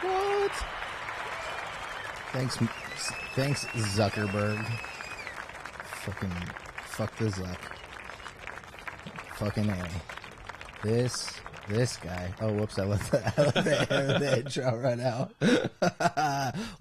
What? Thanks, Zuckerberg. Fuck the Zuck. Fucking A. This guy. Oh, whoops! I let the intro run out.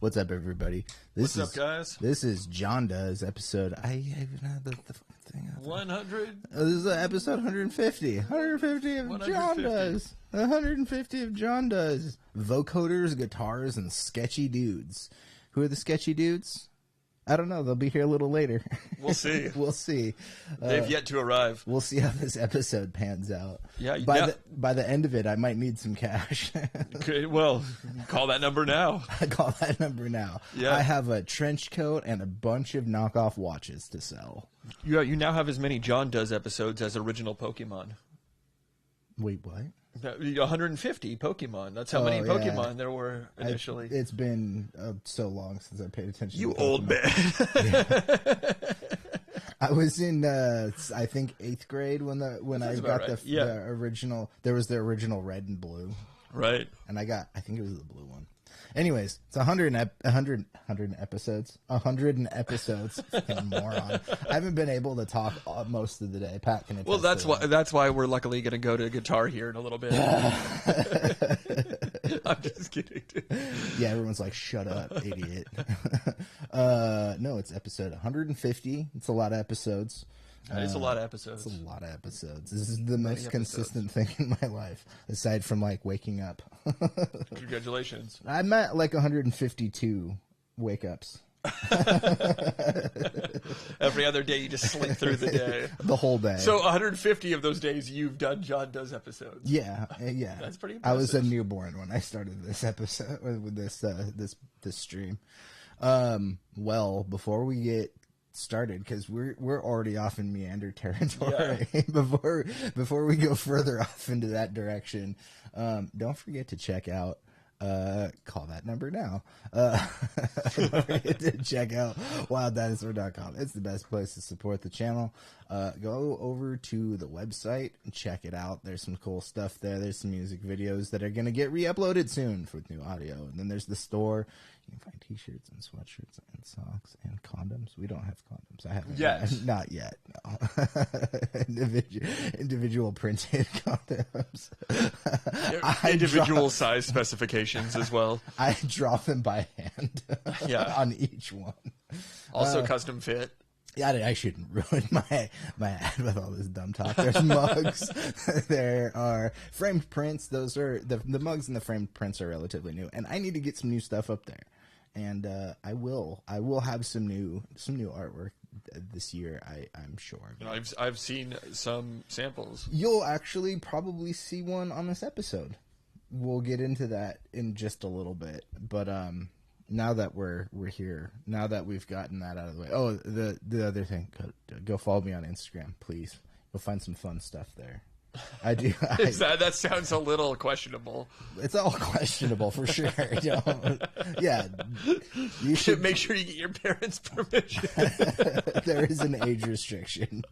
What's up, everybody? What's up, guys? This is Jon Does episode. I even had the fucking thing out. 100. This is episode 150. 150 of 150. Jon Does. 150 of Jon Does. Vocoders, guitars, and sketchy dudes. Who are the sketchy dudes? I don't know. They'll be here a little later. We'll see. We'll see. They've yet to arrive. We'll see how this episode pans out. Yeah. By the end of it, I might need some cash. Okay, well, call that number now. Call that number now. Yeah. I have a trench coat and a bunch of knockoff watches to sell. You now have as many Jon Does episodes as original Pokemon. Wait, what? 150 Pokemon. That's how many Pokemon there were initially. It's been so long since I paid attention. You to old man. I was in I think 8th grade when I got right. the original. There was the original red and blue, right? And I think it was the blue one. Anyways, it's 100 episodes. 100 episodes. Fucking moron. I haven't been able to talk most of the day. Pat can attest. Well, that's why we're luckily going to go to guitar here in a little bit. I'm just kidding. Yeah, everyone's like, "Shut up, idiot." No, it's episode 150. It's a lot of episodes. It's a lot of episodes. It's a lot of episodes. This is the most consistent thing in my life, aside from like waking up. Congratulations. I'm at like 152 wake ups. Every other day you just slink through the day. The whole day. So 150 of those days you've done Jon Does episodes. Yeah. That's pretty impressive. I was a newborn when I started this episode with this stream. Well, before we get started, because we're already off in meander territory. Yeah. before we go further off into that direction, don't forget to check out call that number now. Don't forget to check out wilddinosaur.com. It's the best place to support the channel. Go over to the website and check it out. There's some cool stuff there. There's some music videos that are going to get re-uploaded soon with new audio. And then there's the store. You can find t-shirts and sweatshirts and socks and condoms. We don't have condoms. I haven't. Yes. Not yet. No. Individual printed condoms. Individual size specifications as well. I draw them by hand. Yeah. On each one. Also custom fit. Yeah, I shouldn't ruin my ad with all this dumb talk. There's mugs. There are framed prints. Those are the mugs and the framed prints are relatively new, and I need to get some new stuff up there. And I will have some new artwork this year. I'm sure. I've seen some samples. You'll actually probably see one on this episode. We'll get into that in just a little bit, but now that we're here, now that we've gotten that out of the way. Oh, the other thing, go follow me on Instagram, please. You'll find some fun stuff there. I do. That sounds a little questionable. It's all questionable for sure. Yeah, you should make sure you get your parents' permission. There is an age restriction.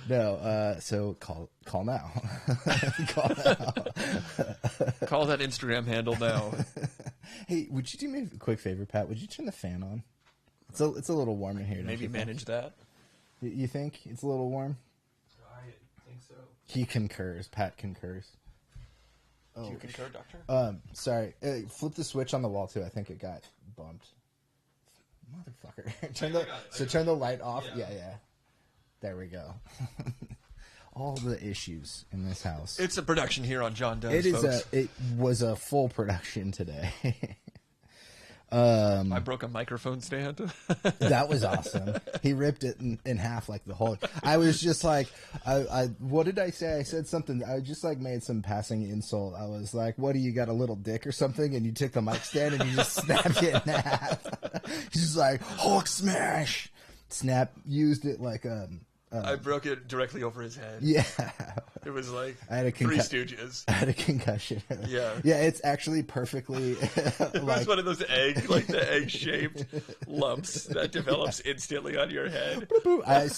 No, so call now. Call now. Call that Instagram handle now. Hey, would you do me a quick favor, Pat? Would you turn the fan on? It's a little warm in here. Maybe manage that. You think it's a little warm? I think so. He concurs. Pat concurs. Do you concur, Doctor? Sorry. Flip the switch on the wall too. I think it got bumped. Motherfucker. Turn the light off. Yeah. There we go. All the issues in this house. It's a production here on Jon Does. It was a full production today. I broke a microphone stand. That was awesome. He ripped it in half like the whole. I was just like, what did I say? I said something. I just like made some passing insult. I was like, "What do you got, a little dick or something?" And you took the mic stand and you just snapped it in half. He's just like Hulk smash. Used it like I broke it directly over his head. Yeah. It was like I had a Three Stooges. I had a concussion. Yeah. Yeah, it's actually perfally It was one of those the egg-shaped lumps that develops instantly on your head. I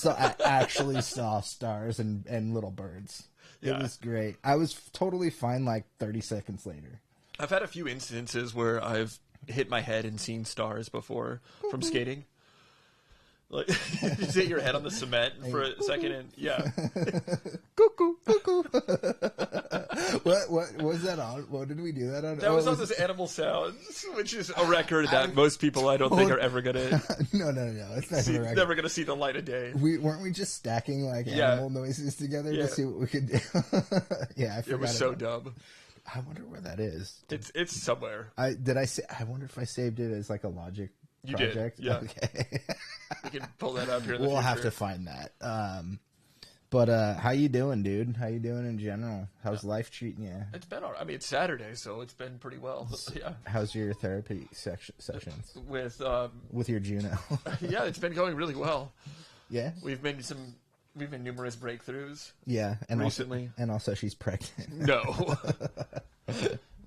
actually saw stars and little birds. It was great. I was totally fine like 30 seconds later. I've had a few instances where I've hit my head and seen stars before from skating. Like, you just hit your head on the cement for a second, and Cuckoo, cuckoo. What was that on? What did we do that on? That was on this Animal Sounds, which is a record that most people I don't think are ever gonna. No, it's not a record. Never gonna see the light of day. Weren't we just stacking like animal noises together to see what we could do? Yeah, I forgot. It was so dumb. I wonder where that is. It's somewhere. I wonder if I saved it as like a Logic project. Did, yeah. Okay. We can pull that up here in the We'll future. have to find that. But how you doing, dude? How you doing in general? How's life treating you? It's been all right. I mean, it's Saturday, so it's been pretty well. Yeah. How's your therapy sessions? With your Juno? Yeah, it's been going really well. Yeah? We've made numerous breakthroughs. Yeah, and recently. Also she's pregnant. No.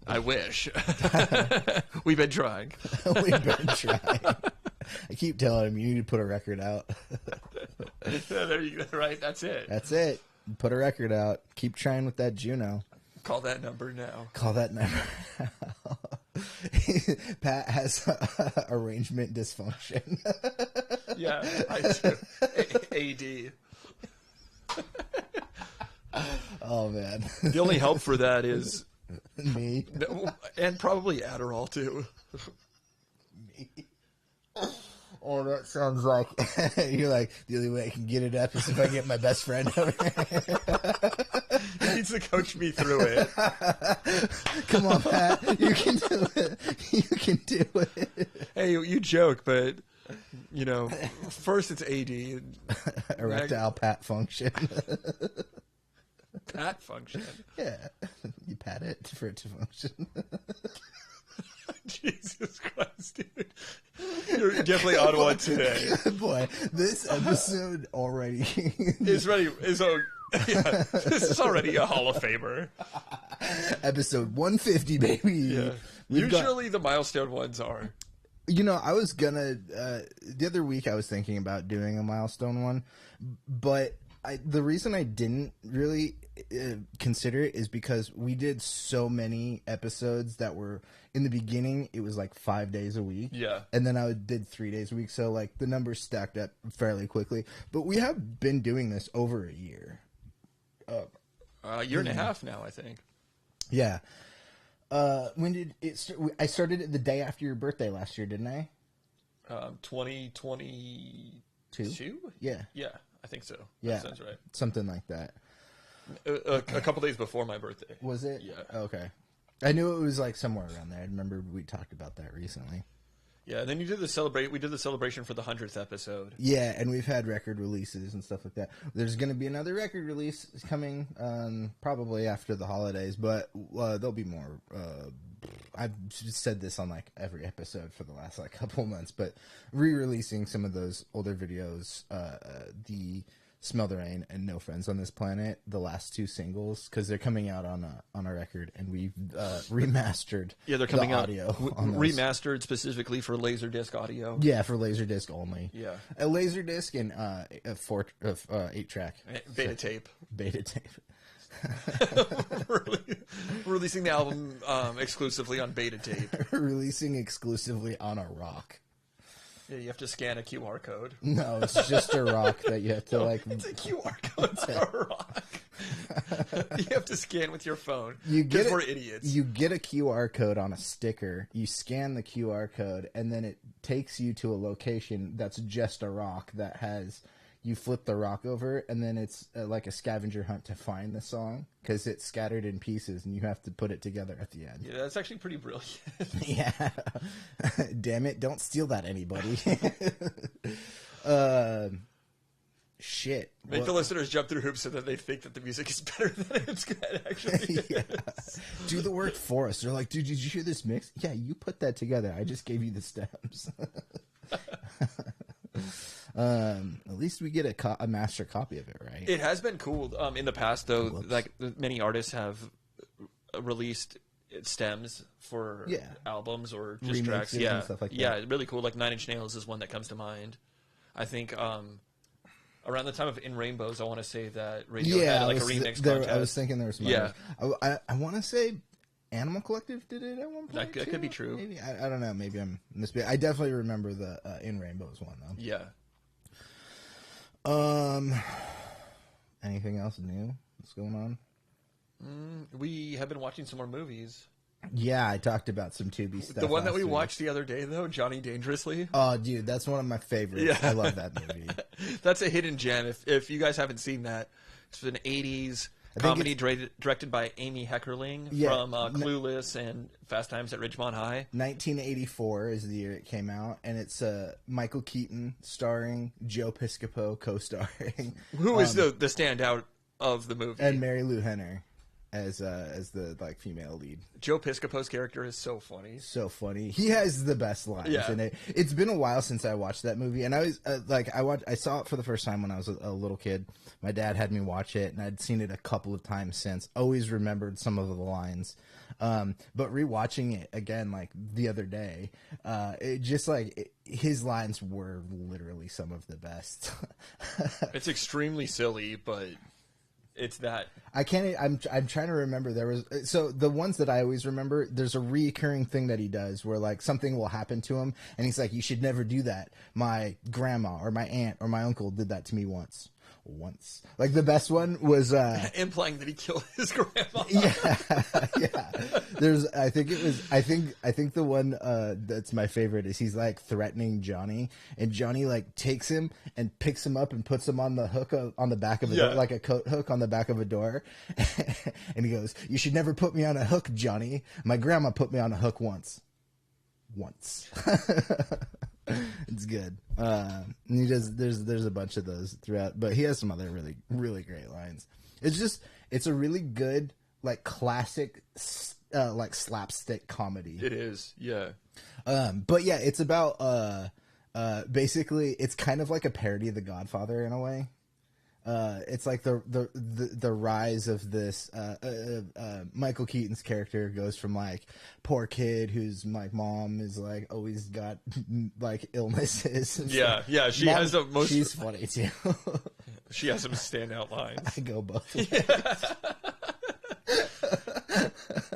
I wish. We've been trying. We've been trying. I keep telling him you need to put a record out. There you go. Right, that's it. That's it. Put a record out. Keep trying with that Juno. Call that number now. Call that number. Pat has arrangement dysfunction. Yeah, I do. AD. Oh man. The only help for that is me, and probably Adderall too. Me. Oh, that sounds like you're like the only way I can get it up is if I get my best friend over here. He needs to coach me through it. Come on, Pat, you can do it. You can do it. Hey, you joke, but you know, first it's AD. Erectile pat function. Pat function. Yeah, you pat it for it to function. Jesus Christ, dude. You're definitely on one today. Boy, this episode already is ready. This is already a Hall of Famer. Episode 150, baby. Yeah. Usually the milestone ones are. You know, I was gonna the other week I was thinking about doing a milestone one, but the reason I didn't really consider it is because we did so many episodes that were in the beginning. It was like 5 days a week, and then I did 3 days a week. So like the numbers stacked up fairly quickly. But we have been doing this over a year, a year and a half now, I think. Yeah. When did it? I started it the day after your birthday last year, didn't I? 2022. Yeah. Yeah. I think so. Yeah, that sounds right. Something like that. A couple days before my birthday. Was it? Yeah. Okay. I knew it was like somewhere around there. I remember we talked about that recently. Yeah, and then you did we did the celebration for the 100th episode. Yeah, and we've had record releases and stuff like that. There's going to be another record release coming probably after the holidays, but there'll be more. I've said this on like every episode for the last like couple months, but re-releasing some of those older videos, the Smell the Rain and No Friends on This Planet, the last two singles, because they're coming out on a record, and we've remastered. Yeah, they're coming out audio on remastered specifically for Laserdisc audio. Yeah, for Laserdisc only. Yeah, a Laserdisc and a 8-track beta tape. Beta tape. Releasing the album exclusively on beta tape. Releasing exclusively on a rock. Yeah, you have to scan a QR code. No, it's just a rock that you have to like. It's a QR code. It's a rock. You have to scan with your phone. Because we're idiots. You get a QR code on a sticker. You scan the QR code, and then it takes you to a location that's just a rock that has. You flip the rock over, and then it's like a scavenger hunt to find the song because it's scattered in pieces, and you have to put it together at the end. Yeah, that's actually pretty brilliant. Yeah. Damn it. Don't steal that, anybody. Shit. Make the listeners jump through hoops so that they think that the music is better than it actually is. Do the work for us. They're like, dude, did you hear this mix? Yeah, you put that together. I just gave you the steps. At least we get a master copy of it, right? It has been cool. In the past, though, like many artists have released stems for albums or just remixes tracks. and stuff like that. Yeah, really cool. Like 9 Inch Nails is one that comes to mind. I think around the time of In Rainbows, I want to say that Radiohead had like a remix contest. I was thinking there was some others. I want to say Animal Collective did it at one point. That could be true. Maybe I don't know. Maybe I'm misbehaving. I definitely remember the In Rainbows one though. Yeah. Anything else new? What's going on? We have been watching some more movies. Yeah, I talked about some Tubi stuff. The one that we watched the other day, though, Johnny Dangerously. Oh, dude, that's one of my favorites. Yeah. I love that movie. That's a hidden gem. If you guys haven't seen that, it's an 80s comedy directed by Amy Heckerling from Clueless and Fast Times at Ridgemont High. 1984 is the year it came out, and it's Michael Keaton starring, Joe Piscopo co-starring. Who is the standout of the movie? And Mary Lou Henner as the like female lead. Joe Piscopo's character is so funny. So funny. He has the best lines in it. It's been a while since I watched that movie, and I was I saw it for the first time when I was a little kid. My dad had me watch it, and I'd seen it a couple of times since. Always remembered some of the lines. But rewatching it again like the other day, it just his lines were literally some of the best. It's extremely silly, but it's that I can't. I'm trying to remember. There was the ones that I always remember. There's a recurring thing that he does where like something will happen to him, and he's like, "You should never do that. My grandma or my aunt or my uncle did that to me once." Like the best one was implying that he killed his grandma. Yeah. I think the one that's my favorite is he's like threatening Johnny, and Johnny like takes him and picks him up and puts him on the hook on the back of a door, like a coat hook on the back of a door, and he goes, "You should never put me on a hook, Johnny. My grandma put me on a hook once." It's good. And he does. There's a bunch of those throughout, but he has some other really, really great lines. It's a really good like classic like slapstick comedy. It is, yeah. But yeah, it's about basically it's kind of like a parody of The Godfather in a way. It's like the rise of this Michael Keaton's character goes from like poor kid whose like mom is like always got like illnesses. Yeah, yeah. She has the most. She's funny too. She has some standout lines. I go both ways.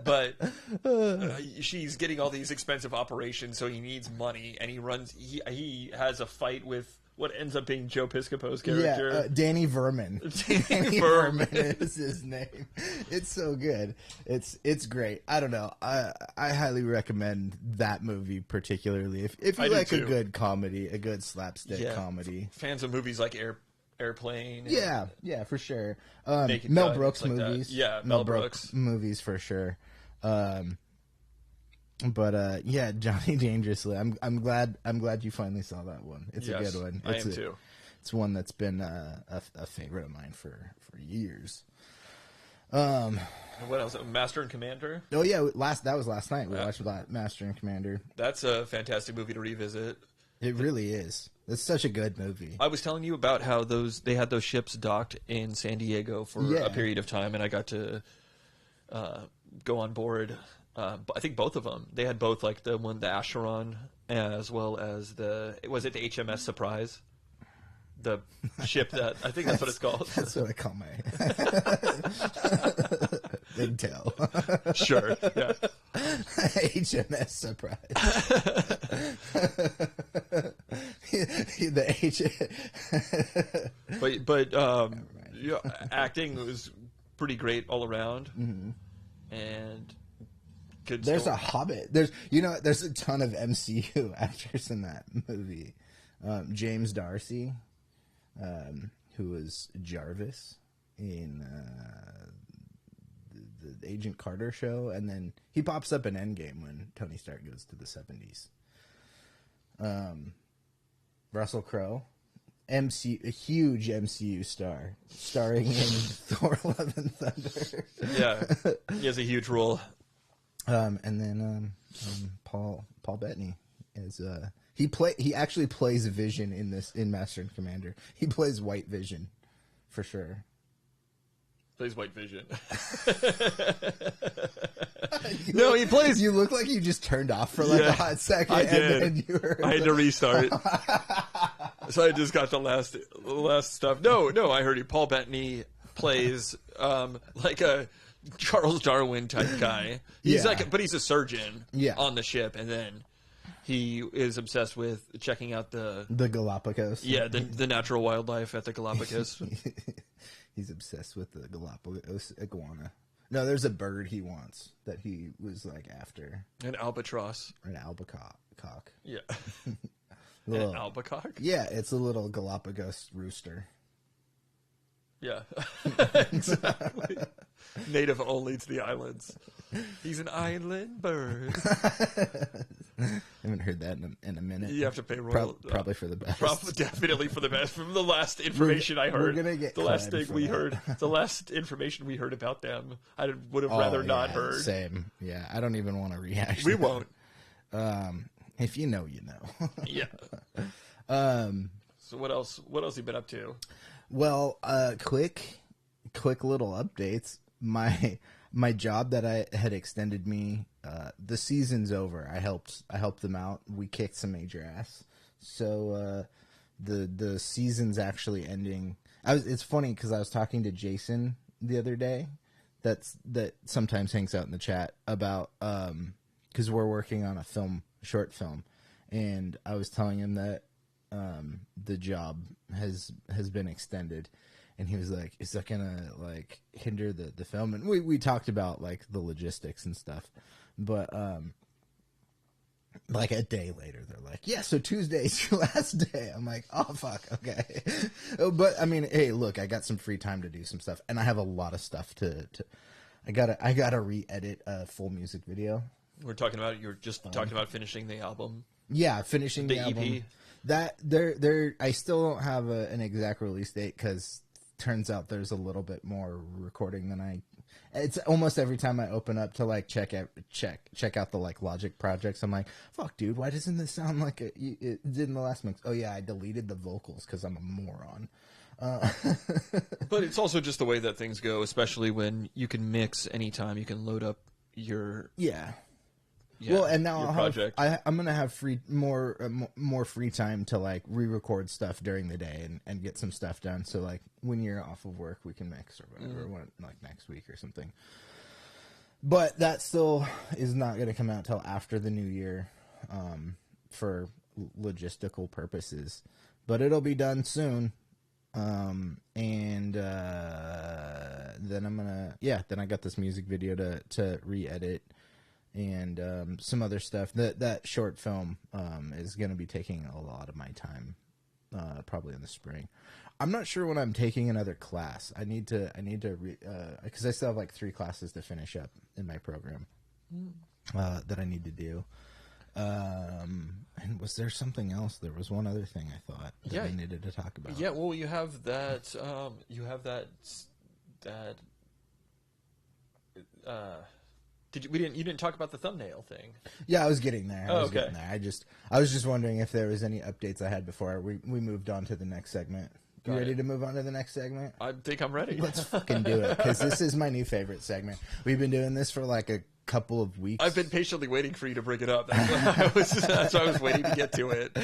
But she's getting all these expensive operations, so he needs money, and he has a fight with what ends up being Joe Piscopo's character. Yeah, Danny Verman. Danny Verman is his name. It's so good. It's great. I don't know. I highly recommend that movie particularly if you like a good comedy, a good slapstick comedy. Fans of movies like Airplane. Yeah, for sure. Mel Brooks movies. That. Yeah, Mel Brooks movies for sure. But yeah, Johnny Dangerously. I'm glad you finally saw that one. It's a good one. I am too. It's one that's been a favorite of mine for years. What else? Master and Commander. Oh yeah, that was last night. We watched Master and Commander. That's a fantastic movie to revisit. It really is. It's such a good movie. I was telling you about how they had those ships docked in San Diego for a period of time, and I got to go on board. I think both of them. They had both, like the Acheron, as well as the HMS Surprise, the ship that I think that's what it's called. That's what I call my big tail. Sure, yeah. HMS Surprise. But acting was pretty great all around, and. There's a Hobbit. There's a ton of MCU actors in that movie. James Darcy, who was Jarvis in the Agent Carter show, and then he pops up in Endgame when Tony Stark goes to the 70s. Russell Crowe, a huge MCU star, starring in Thor: Love and Thunder. Yeah, he has a huge role. And then Paul Bettany is he actually plays Vision in Master and Commander. He plays White Vision for sure. Plays White Vision. No, he plays. You look like you just turned off for like a hot second. I did. And then I had to restart. So I just got the last stuff. No, I heard you. Paul Bettany plays like a Charles Darwin type guy. He's but he's a surgeon on the ship, and then he is obsessed with checking out the Galapagos. Yeah, the natural wildlife at the Galapagos. He's obsessed with the Galapagos iguana. No, there's a bird he wants that he was like after. An albatross. An albacock. Yeah. Little, an albacock? Yeah, it's a little Galapagos rooster. Yeah. Exactly. Native only to the islands. He's an island bird. I haven't heard that in a minute. You have to pay royal. Probably for the best. Definitely for the best. From the last information I heard, we're gonna get the last thing we heard, the last information we heard about them, I would have rather not heard. Same. Yeah, I don't even want to rehash. We won't. If you know, you know. Yeah. So what else? What else have you been up to? Well, quick little updates. My job that I had extended me, the season's over. I helped them out. We kicked some major ass. So the season's actually ending. It's funny because I was talking to Jason the other day, that sometimes hangs out in the chat, about because we're working on a short film, and I was telling him that the job has been extended. And he was like, is that going to, like, hinder the film? And we talked about, like, the logistics and stuff. But, like, a day later, they're like, yeah, so Tuesday's your last day. I'm like, oh, fuck, okay. But, I mean, hey, look, I got some free time to do some stuff. And I have a lot of stuff to I gotta re-edit a full music video. You're just talking about finishing the album? Yeah, finishing the EP. album. That, I still don't have an exact release date because... turns out there's a little bit more recording than it's almost every time I open up to like check out the like Logic projects, I'm like, fuck dude, why doesn't this sound like it did in the last mix? Oh yeah, I deleted the vocals because I'm a moron. But it's also just the way that things go, especially when you can mix anytime. You can load up your well, and now I'm gonna have more free time to like re-record stuff during the day and get some stuff done. So like when you're off of work, we can mix or whatever, like next week or something. But that still is not gonna come out till after the new year, for logistical purposes. But it'll be done soon, and then I'm gonna then I got this music video to re-edit. And some other stuff. That short film is going to be taking a lot of my time, probably in the spring. I'm not sure when I'm taking another class. I need to because I still have like 3 classes to finish up in my program that I need to do. And was there something else? There was one other thing I thought that I needed to talk about. Yeah, well, you have that. You didn't talk about the thumbnail thing? Yeah, I was getting there. Okay. I was just wondering if there was any updates I had before we moved on to the next segment. You ready to move on to the next segment? I think I'm ready. Let's fucking do it, because this is my new favorite segment. We've been doing this for like a couple of weeks. I've been patiently waiting for you to bring it up. That's why I was waiting to get to it.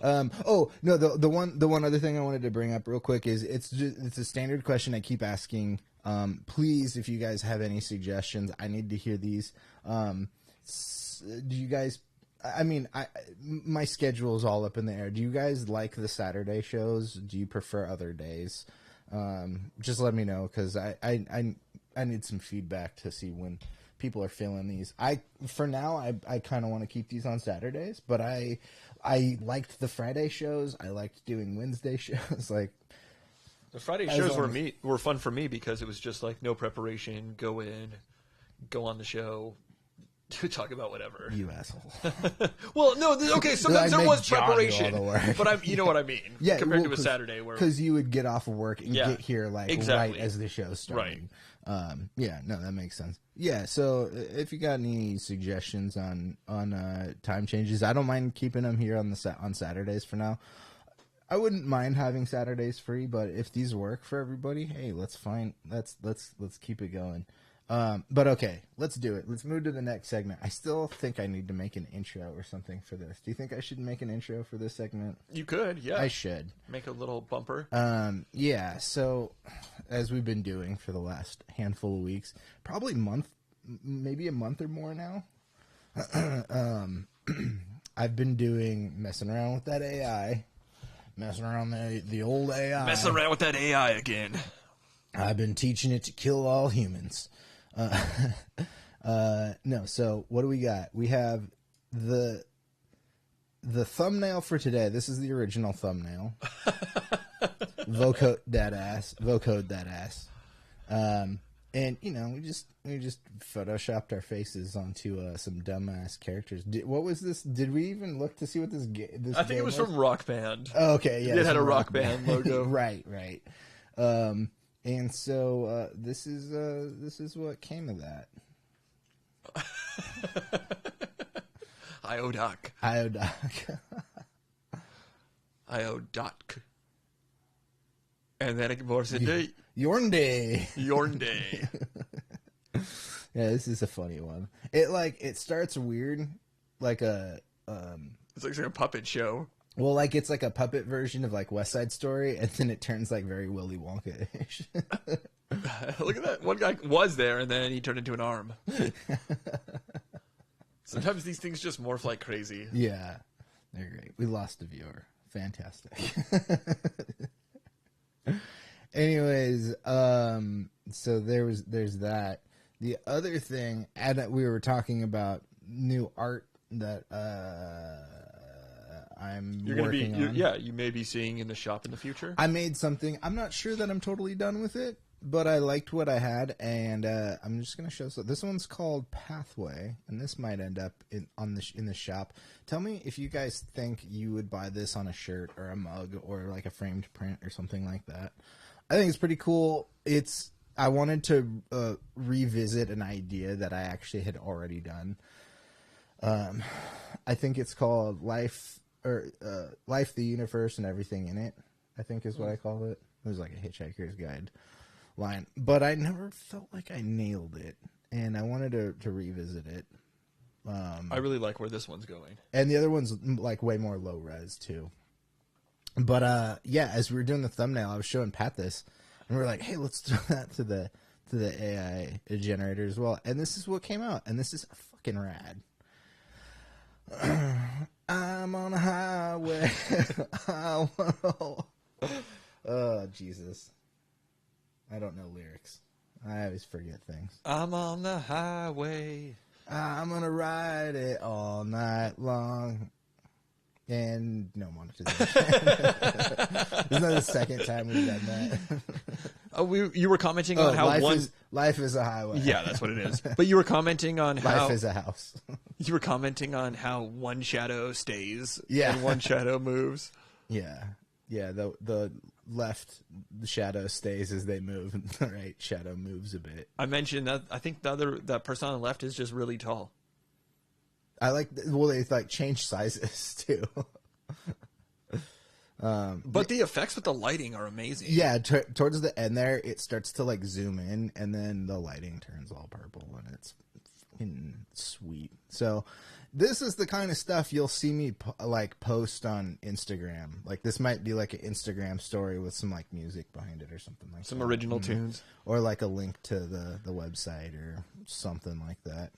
Oh no, the one other thing I wanted to bring up real quick is it's a standard question I keep asking. Please, if you guys have any suggestions, I need to hear these. Do you guys? I mean, my schedule is all up in the air. Do you guys like the Saturday shows? Do you prefer other days? Just let me know, because I need some feedback to see when people are feeling these. For now, I kind of want to keep these on Saturdays, but I liked the Friday shows. I liked doing Wednesday shows. Like, the Friday shows were fun for me because it was just like no preparation. Go in, go on the show, talk about whatever. You asshole. Well, no, okay. Sometimes there was preparation, but you know what I mean. Yeah, compared to a Saturday where because you would get off of work and get here right as the show's starting. Right. Yeah, no, that makes sense. Yeah, so if you got any suggestions on time changes, I don't mind keeping them here on Saturdays for now. I wouldn't mind having Saturdays free, but if these work for everybody, hey, let's keep it going. But okay, let's do it. Let's move to the next segment. I still think I need to make an intro or something for this. Do you think I should make an intro for this segment? You could, yeah. I should. Make a little bumper. Yeah, so as we've been doing for the last handful of weeks, probably maybe a month or more now, I've been messing around with that AI, messing around the old AI. Messing around with that AI again. I've been teaching it to kill all humans. No, so what do we got? We have the thumbnail for today. This is the original thumbnail. Vocode that ass. And we just photoshopped our faces onto some dumbass characters. What was this? Did we even look to see what this I think it was from Rock Band. Oh, okay, yeah. It had a Rock Band logo. Right. And so this is what came of that. Iodoc. And then it was a day. Yornday. Yeah, this is a funny one. It starts weird, like a it's like a puppet show. Well, like it's like a puppet version of like West Side Story, and then it turns like very Willy Wonka-ish. Look at that. One guy was there, and then he turned into an arm. Sometimes these things just morph like crazy. Yeah, they're great. We lost a viewer. Fantastic. Anyways, so there's that. The other thing, and we were talking about new art that You're working on. Yeah, you may be seeing in the shop in the future. I made something. I'm not sure that I'm totally done with it, but I liked what I had, and I'm just gonna show. So this one's called Pathway, and this might end up in the shop. Tell me if you guys think you would buy this on a shirt or a mug or like a framed print or something like that. I think it's pretty cool. I wanted to revisit an idea that I actually had already done. I think it's called Life, the Universe, and Everything in It, I think is what I call it. It was like a Hitchhiker's Guide line. But I never felt like I nailed it, and I wanted to revisit it. I really like where this one's going. And the other one's like way more low res, too. But, yeah, as we were doing the thumbnail, I was showing Pat this, and we were like, hey, let's throw that to the AI generator as well. And this is what came out, and this is fucking rad. I'm on a highway. Oh, Jesus. I don't know lyrics. I always forget things. I'm on the highway. I'm going to ride it all night long. And no monetization. Isn't that the second time we've done that? You were commenting on how life is a highway. Yeah, that's what it is. But you were commenting on how life is a house. You were commenting on how one shadow stays and one shadow moves. Yeah. The left shadow stays as they move, and the right shadow moves a bit. I mentioned that I think that person on the left is just really tall. I like. Well, they like change sizes too. But the effects with the lighting are amazing. Yeah, towards the end there, it starts to like zoom in, and then the lighting turns all purple, and it's fucking sweet. So, this is the kind of stuff you'll see me post on Instagram. Like this might be like an Instagram story with some like music behind it or something like some that. original tunes, or like a link to the website or something like that.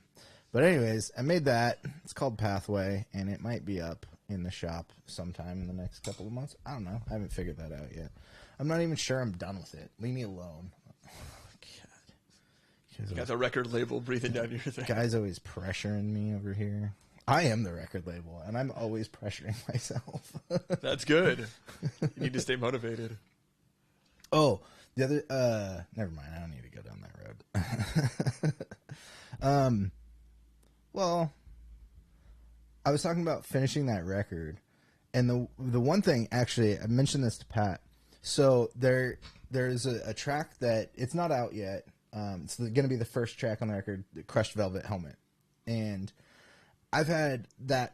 But anyways, I made that. It's called Pathway, and it might be up in the shop sometime in the next couple of months. I don't know. I haven't figured that out yet. I'm not even sure I'm done with it. Leave me alone. Oh, God. You got the record label breathing down your thing. Guy's always pressuring me over here. I am the record label, and I'm always pressuring myself. That's good. You need to stay motivated. Oh, the other... never mind. I don't need to go down that road. Well, I was talking about finishing that record, and the one thing, actually, I mentioned this to Pat. So there's a track that it's not out yet. It's going to be the first track on the record, the Crushed Velvet Helmet, and I've had that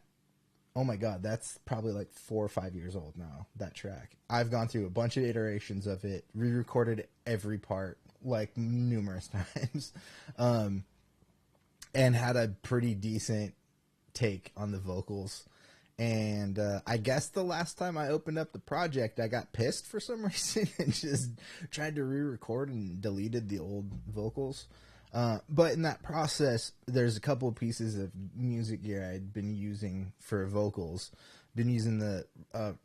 oh my God, that's probably like 4 or 5 years old now, that track. I've gone through a bunch of iterations of it, re-recorded every part like numerous times, and had a pretty decent take on the vocals. And I guess the last time I opened up the project, I got pissed for some reason and just tried to re-record and deleted the old vocals. But in that process, there's a couple of pieces of music gear I'd been using for vocals. Been using the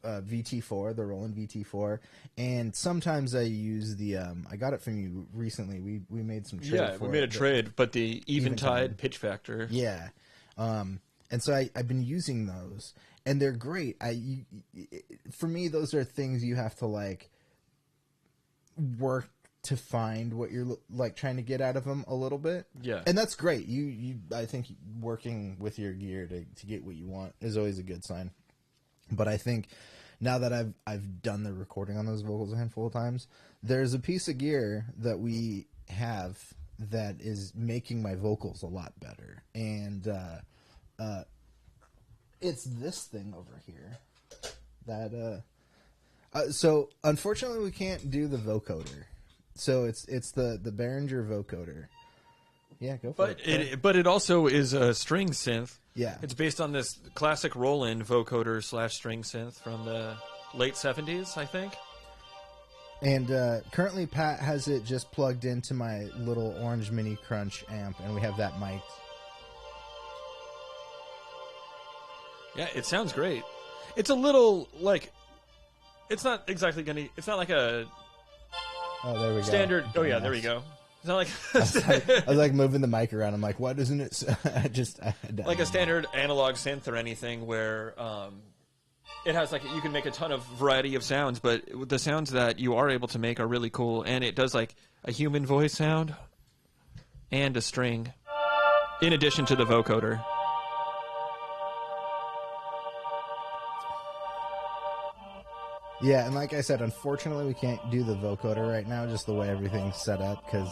VT4, the Roland VT4, and sometimes I use the. I got it from you recently. We made some trade. Yeah, we made a trade, but the Eventide pitch factor. Yeah. And so I've been using those, and they're great. For me, those are things you have to like work to find what you're like trying to get out of them a little bit. Yeah, and that's great. I think working with your gear to get what you want is always a good sign. But I think now that I've done the recording on those vocals a handful of times, there's a piece of gear that we have that is making my vocals a lot better, and it's this thing over here that so unfortunately we can't do the vocoder, so it's the Behringer Vocoder. Yeah, go for it. But it also is a string synth. Yeah, it's based on this classic Roland vocoder / string synth from the late 70s, I think. And currently Pat has it just plugged into my little orange Mini Crunch amp, and we have that mic'd. Yeah, it sounds great. It's a little like, it's not exactly gonna. It's not like a. Oh, there we go. Standard. Oh yeah, there we go. It's not like. I was like moving the mic around. I'm like, why doesn't it? Like a standard analog synth or anything where it has like you can make a ton of variety of sounds, but the sounds that you are able to make are really cool, and it does like a human voice sound and a string, in addition to the vocoder. Yeah, and like I said, unfortunately we can't do the vocoder right now, just the way everything's set up, because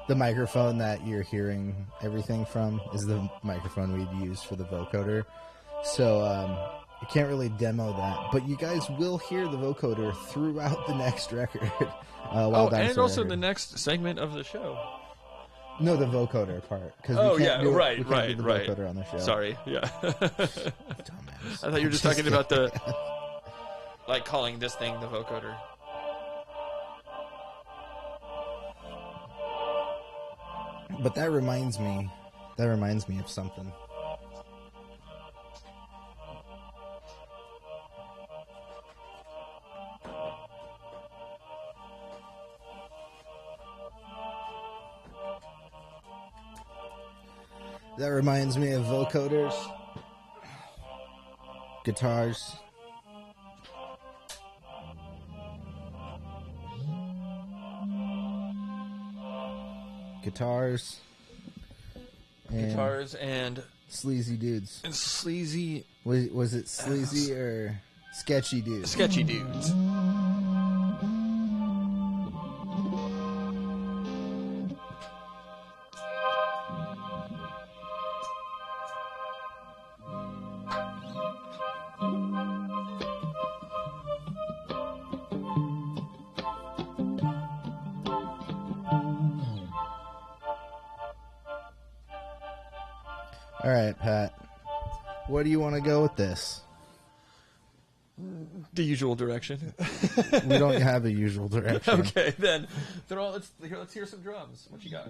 the microphone that you're hearing everything from is the microphone we'd use for the vocoder. So I can't really demo that, but you guys will hear the vocoder throughout the next record. And also the next segment of the show. No, the vocoder part. Right. Vocoder on the show. Sorry, yeah. Dumbass. I thought you were just talking about the... Like calling this thing the vocoder. But that reminds me of something. That reminds me of vocoders, guitars. Guitars and sleazy dudes. And sleazy. Was it sleazy or sketchy dudes? Sketchy dudes. All right, Pat. Where do you want to go with this? The usual direction. We don't have a usual direction. Okay, then let's hear some drums. What you got?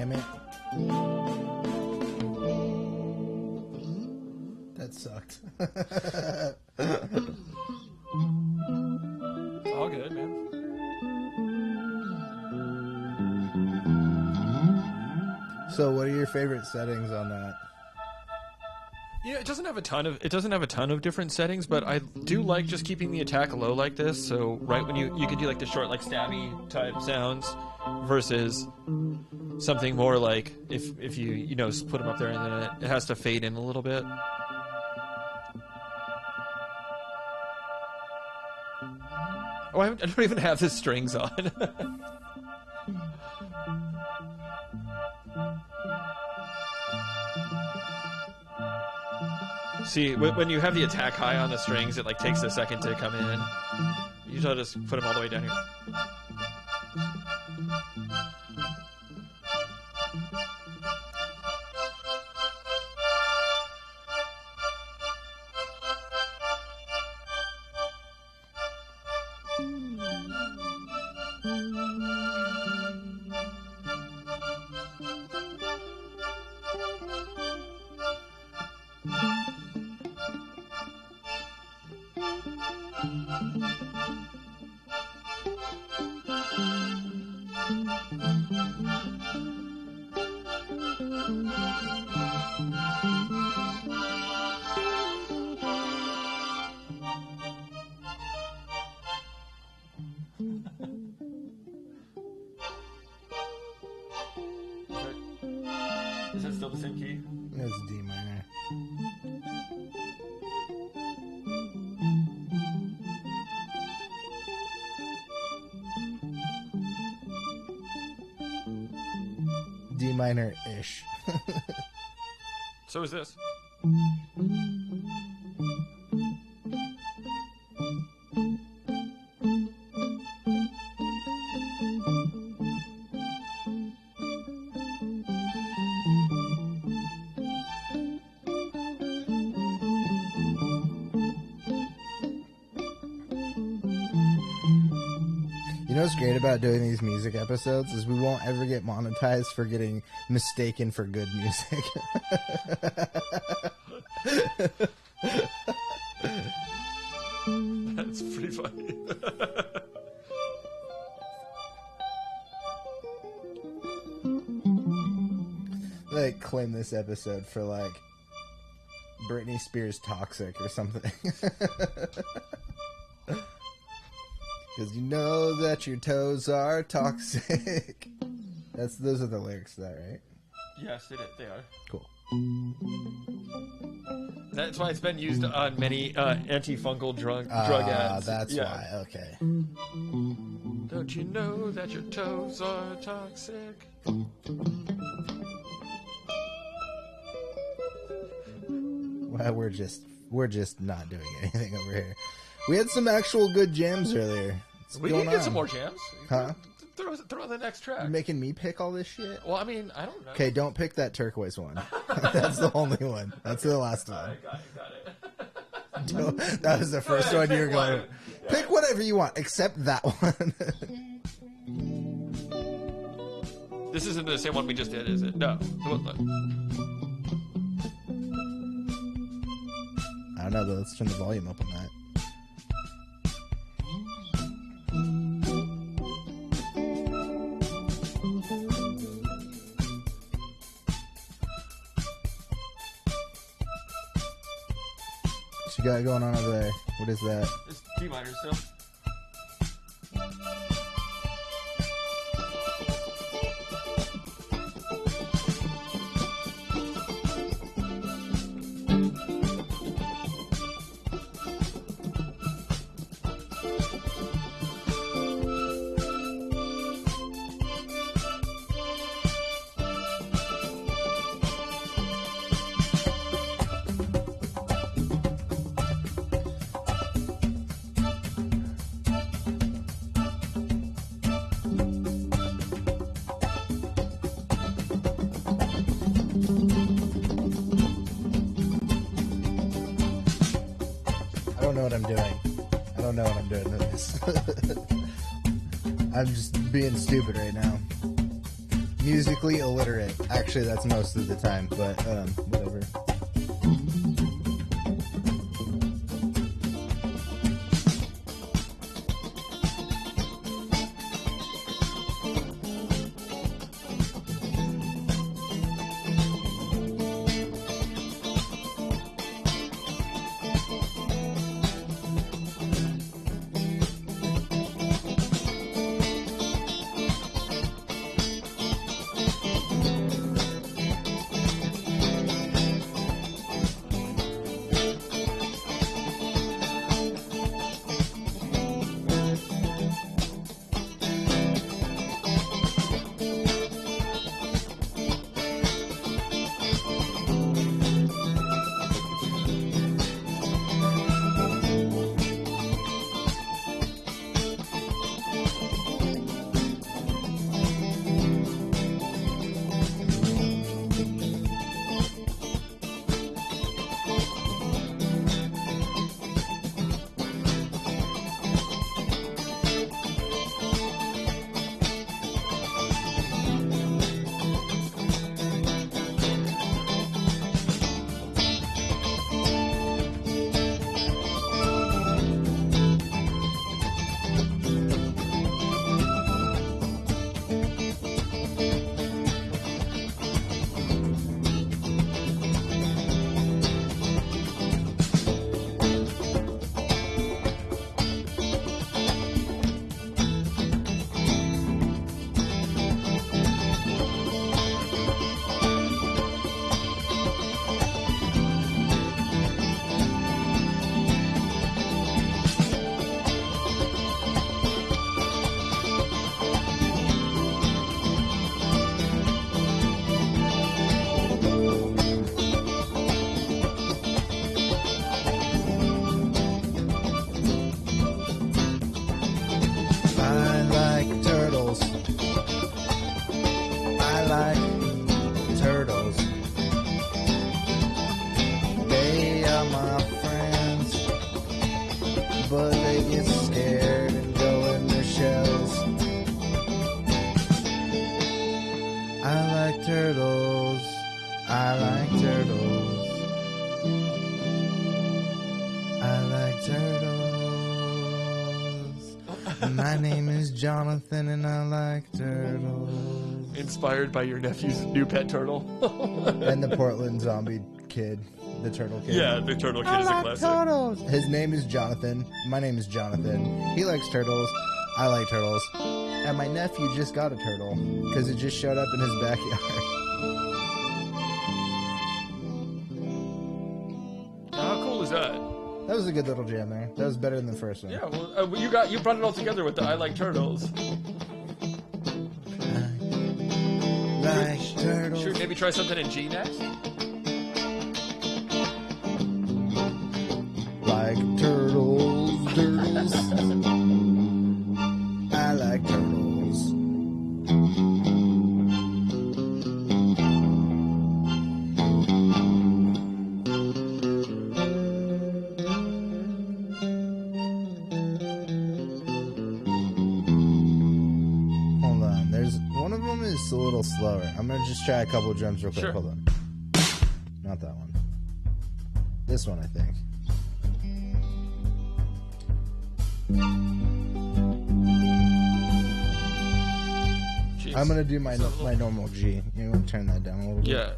damn it. That sucked. All good, man. So, what are your favorite settings on that? Yeah, it doesn't have a ton of different settings, but I do like just keeping the attack low like this. So right when you can do like the short, like stabby type sounds, versus something more like if you put them up there and then it has to fade in a little bit. Oh, I don't even have the strings on. See, when you have the attack high on the strings, it like takes a second to come in. Usually I'll just put them all the way down here. Is that still the same key? That's D minor. D minor-ish. So is this. You know what's great about doing these music episodes is we won't ever get monetized for getting mistaken for good music. That's pretty funny. Like, claim this episode for, like, Britney Spears Toxic or something. Because you know that your toes are toxic. Those are the lyrics to that, right? Yes, they are. Cool. That's why it's been used on many antifungal drug ads. That's why. Okay. Don't you know that your toes are toxic? Well, we're just not doing anything over here. We had some actual good jams earlier. We can get some more jams. Huh? Throw the next track. You making me pick all this shit? Well, I mean, I don't know. Okay, don't pick that turquoise one. That's the only one. That's the last one. Got it. That was the first one you were going. Yeah. Pick whatever you want, except that one. This isn't the same one we just did, is it? No. I don't know, but let's turn the volume up on that. What you got going on over there? What is that? It's D minor still. Doing this. I'm just being stupid right now. musically illiterate. Actually, that's most of the time, but whatever. My name is Jonathan and I like turtles. Inspired by your nephew's new pet turtle. And the Portland zombie kid. The turtle kid. Yeah, the turtle kid is a classic. Turtles. His name is Jonathan. My name is Jonathan. He likes turtles. I like turtles. And my nephew just got a turtle because it just showed up in his backyard. How cool is that? That was a good little jam there. That was better than the first one. Yeah, well, you brought it all together with the I like turtles. Like turtles. Should we maybe try something in G next? Like turtles, turtles. I like turtles. Hold on, there's one of them is a little slower. I'm gonna just try a couple of drums real quick. Sure. Hold on. Not that one. This one, I think. Jeez. I'm gonna do my normal G. You want to turn that down a little bit? Yeah.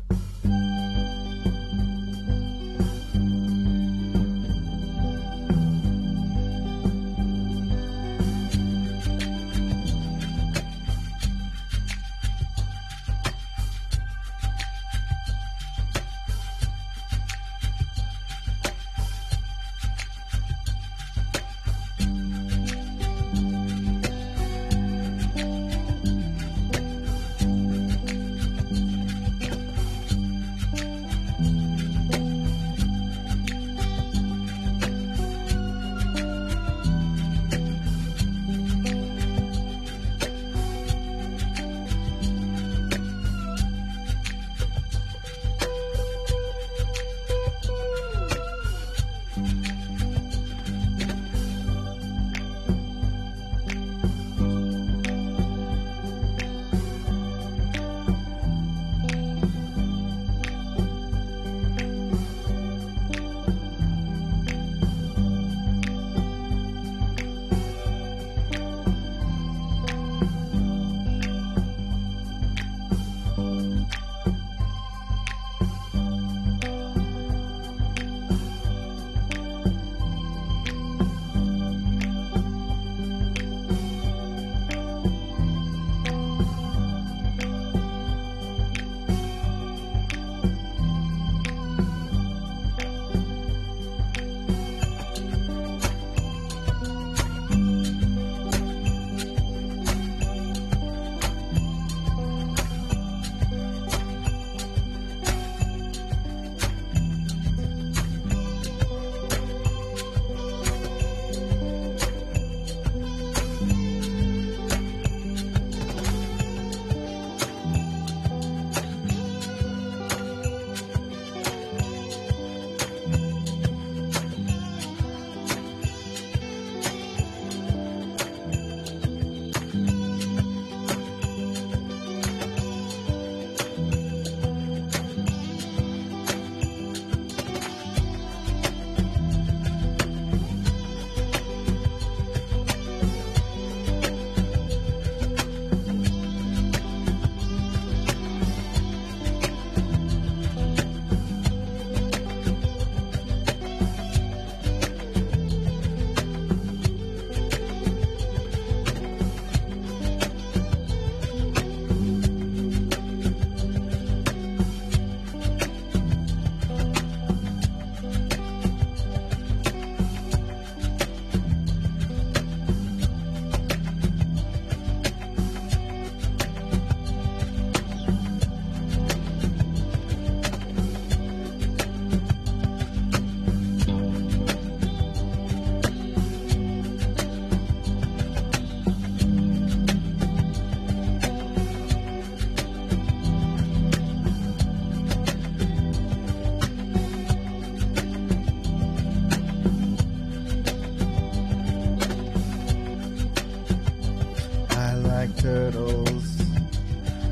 like turtles.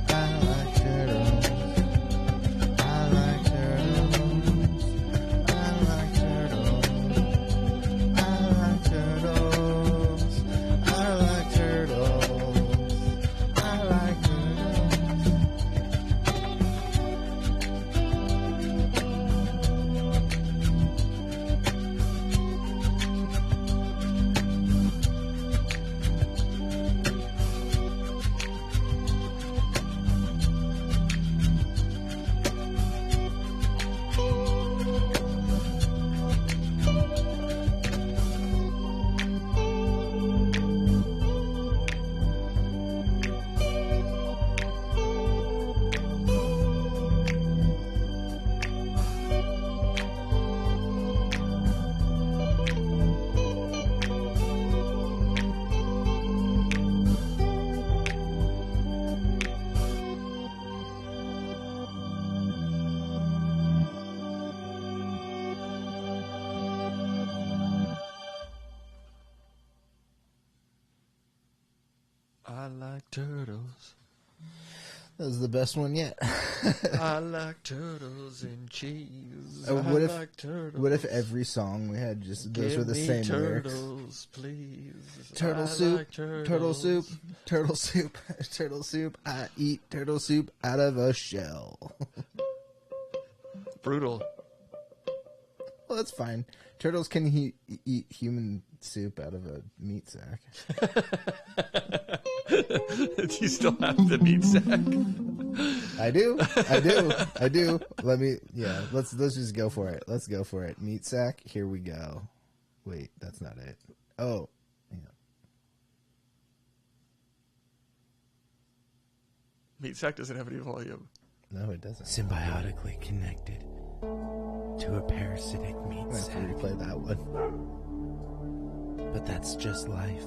I like turtles. I like turtles. I like turtles. I like turtles. I like turtles. I like turtles. I like turtles. That was the best one yet. I like turtles and cheese. What if every song we had just those were the same lyrics? Turtles, please. Turtle soup, turtle soup, turtle soup, turtle soup. I eat turtle soup out of a shell. Brutal. Well, that's fine. Turtles can eat human soup out of a meat sack. Do you still have the meat sack? I do. Let's just go for it. Let's go for it. Meat sack, here we go. Wait, that's not it. Oh, yeah. Meat sack doesn't have any volume. No, it doesn't. Symbiotically connected to a parasitic meat sack. I have to replay that one. But that's just life.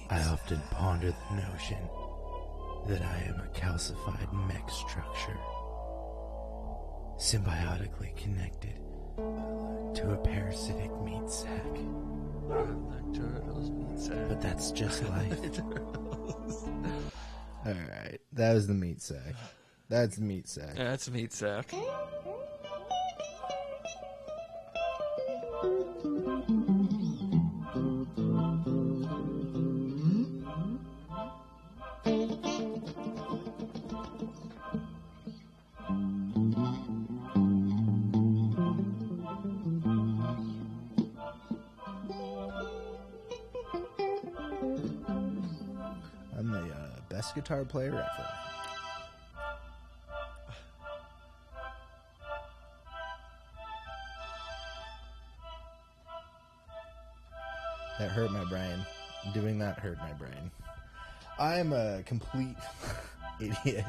I often ponder the notion that I am a calcified mech structure, symbiotically connected to a parasitic meat sack. I like turtles, meat sack. But that's just life. Alright, that was the meat sack. That's the meat sack. That's meat sack. I'm the best guitar player ever. That hurt my brain. Doing that hurt my brain. I'm a complete idiot.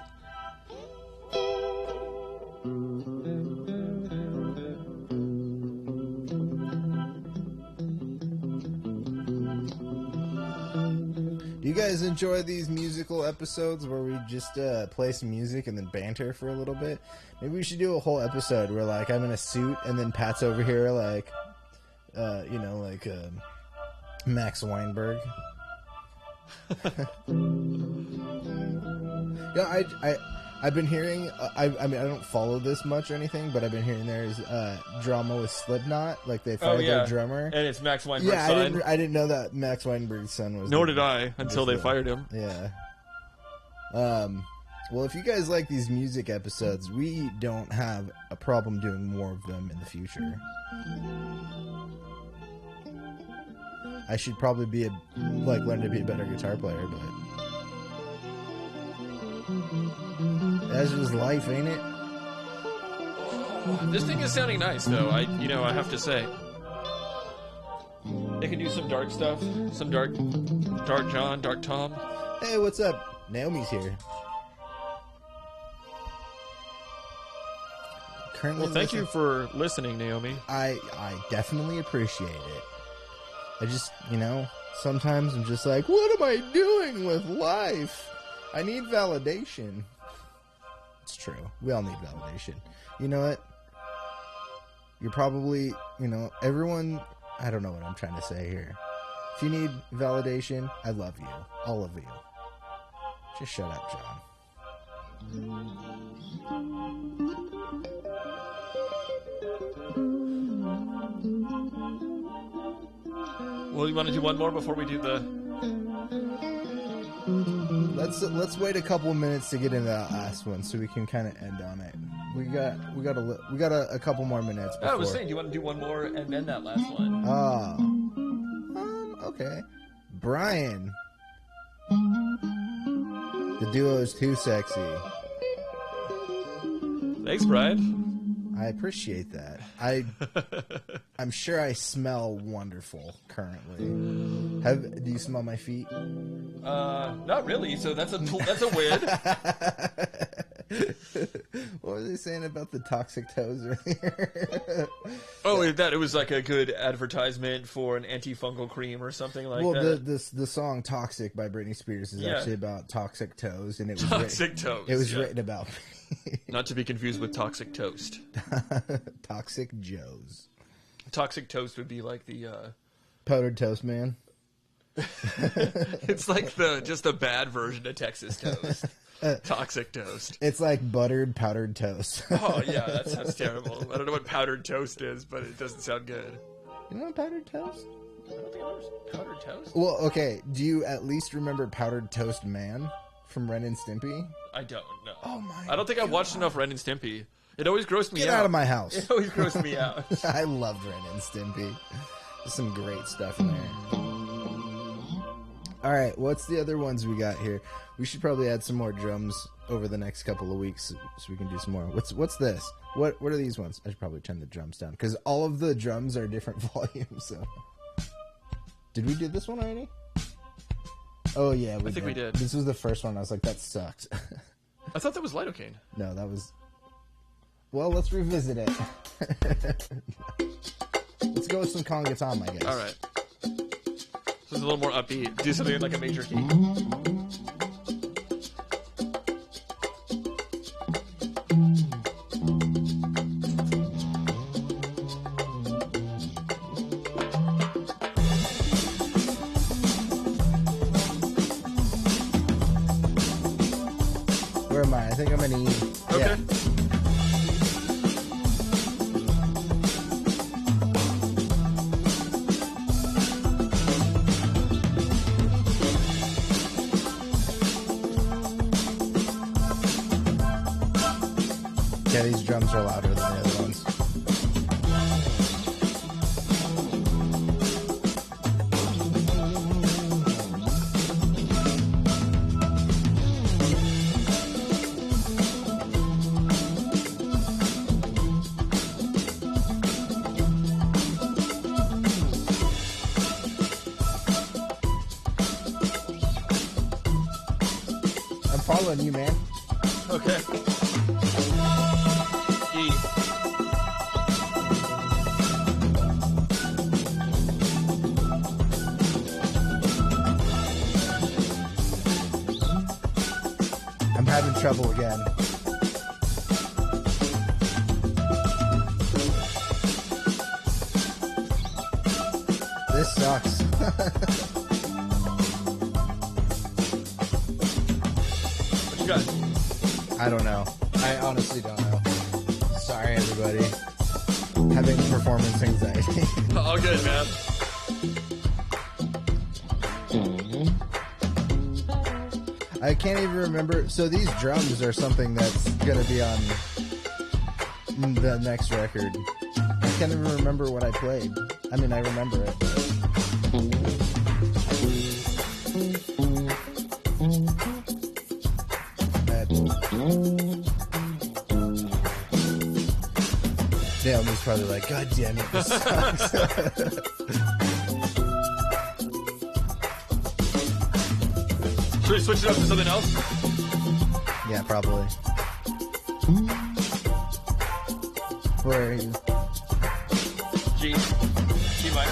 Do you guys enjoy these musical episodes where we just play some music and then banter for a little bit? Maybe we should do a whole episode where, like, I'm in a suit and then Pat's over here, like, Max Weinberg. Yeah, I've been hearing. I mean, I don't follow this much or anything, but I've been hearing there's drama with Slipknot. Like they fired their drummer, and it's Max Weinberg's son. I didn't know that Max Weinberg's son was. Nor did I until they fired him. Yeah. Well, if you guys like these music episodes, we don't have a problem doing more of them in the future. I should probably learn to be a better guitar player, but that's just life, ain't it? This thing is sounding nice, though. I have to say, they can do some dark stuff, some dark John, dark Tom. Hey, what's up? Naomi's here. Currently, well, thank you for listening, Naomi. I definitely appreciate it. I just, sometimes I'm just like, what am I doing with life? I need validation. It's true. We all need validation. You know what? You're probably, everyone, I don't know what I'm trying to say here. If you need validation, I love you. All of you. Just shut up, John. Well, you want to do one more before we do the... Let's wait a couple of minutes to get into that last one, so we can kind of end on it. We got a couple more minutes. Before. I was saying, do you want to do one more and then that last one? Okay. Brian, the duo is too sexy. Thanks, Brian. I appreciate that. I'm sure I smell wonderful currently. Do you smell my feet? Not really. So that's a win. What were they saying about the toxic toes earlier? It was like a good advertisement for an antifungal cream or something like that. Well, the song "Toxic" by Britney Spears is actually about toxic toes, and it was toes. It was written about me. Not to be confused with toxic toast. Toxic Joes. Toxic toast would be like the powdered toast man. It's like just the bad version of Texas toast. Toxic toast. It's like buttered powdered toast. Oh yeah, that sounds terrible. I don't know what powdered toast is, but it doesn't sound good. You know powdered toast? I don't think I know powdered toast. Well, okay. Do you at least remember Powdered Toast Man from Ren and Stimpy? I don't know. Oh my! I don't think I watched enough Ren and Stimpy. It always grossed me out. Get out of my house! It always grossed me out. I loved Ren and Stimpy. There's some great stuff in there. All right, what's the other ones we got here? We should probably add some more drums over the next couple of weeks so we can do some more. What's this? What are these ones? I should probably turn the drums down because all of the drums are different volumes. So, did we do this one already? Oh yeah, I think we did. This was the first one. I was like, that sucked. I thought that was Lidocaine. No, that was. Well, let's revisit it. Let's go with some Conga Tom, I guess. All right. This is a little more upbeat. Do something in like a major key. Where am I? I think I'm an E. Okay. Yeah. Yeah, these drums are louder than the other ones. I'm following you, man. Okay. E. I'm having trouble again. This sucks. What you got? I don't know. I honestly don't know. Sorry, everybody. Having performance anxiety. All good, man. I can't even remember. So these drums are something that's going to be on the next record. I can't even remember what I played. I mean, I remember it. Naomi's probably like, God damn it, this sucks. Should we switch it up to something else? Yeah, probably. Where are you? G. G minor.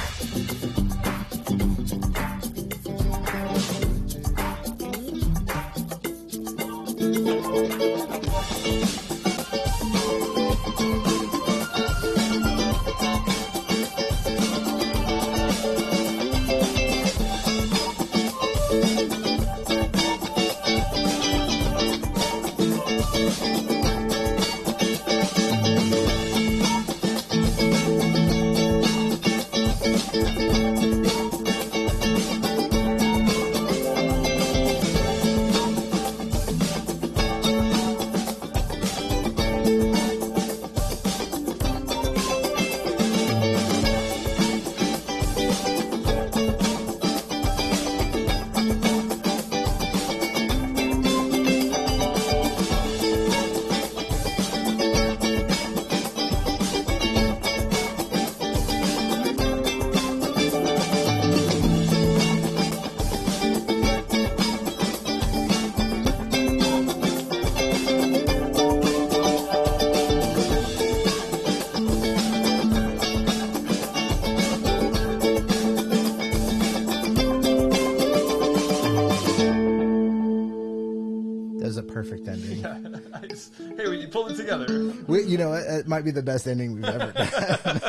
a perfect ending. Yeah, hey, you pulled it together. You know, it might be the best ending we've ever done.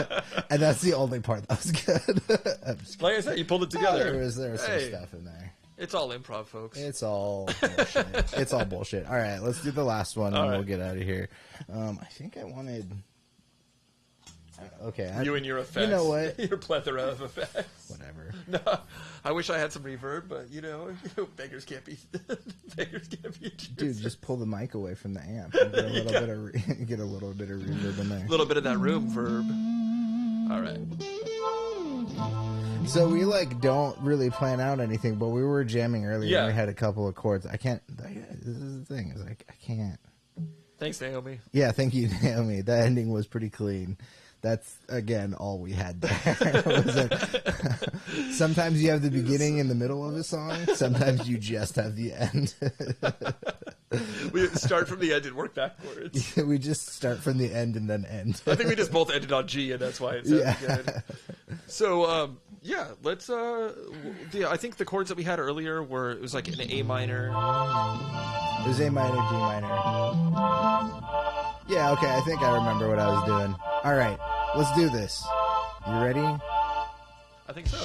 And that's the only part that was good. Like I said, you pulled it together. There was some stuff in there. It's all improv, folks. It's all bullshit. It's all bullshit. All right, let's do the last one, and we'll get out of here. I think I wanted... Okay. You and your effects. You know what? Your plethora of effects. Whatever. No, I wish I had some reverb, but, beggars can't be choosers. Dude, just pull the mic away from the amp and get a little bit of reverb in there. A little bit of that room verb. All right. So we don't really plan out anything, but we were jamming earlier. Yeah. And we had a couple of chords. I can't. This is the thing. Is I can't. Thanks, Naomi. Yeah, thank you, Naomi. The ending was pretty clean. That's, again, all we had there. Sometimes you have the beginning and the middle of a song. Sometimes you just have the end. We start from the end and work backwards. We just start from the end and then end. I think we just both ended on G, and that's why it sounds good. So, let's... I think the chords that we had earlier it was like an A minor. It was A minor, D minor. Yeah, okay, I think I remember what I was doing. All right, let's do this. You ready? I think so.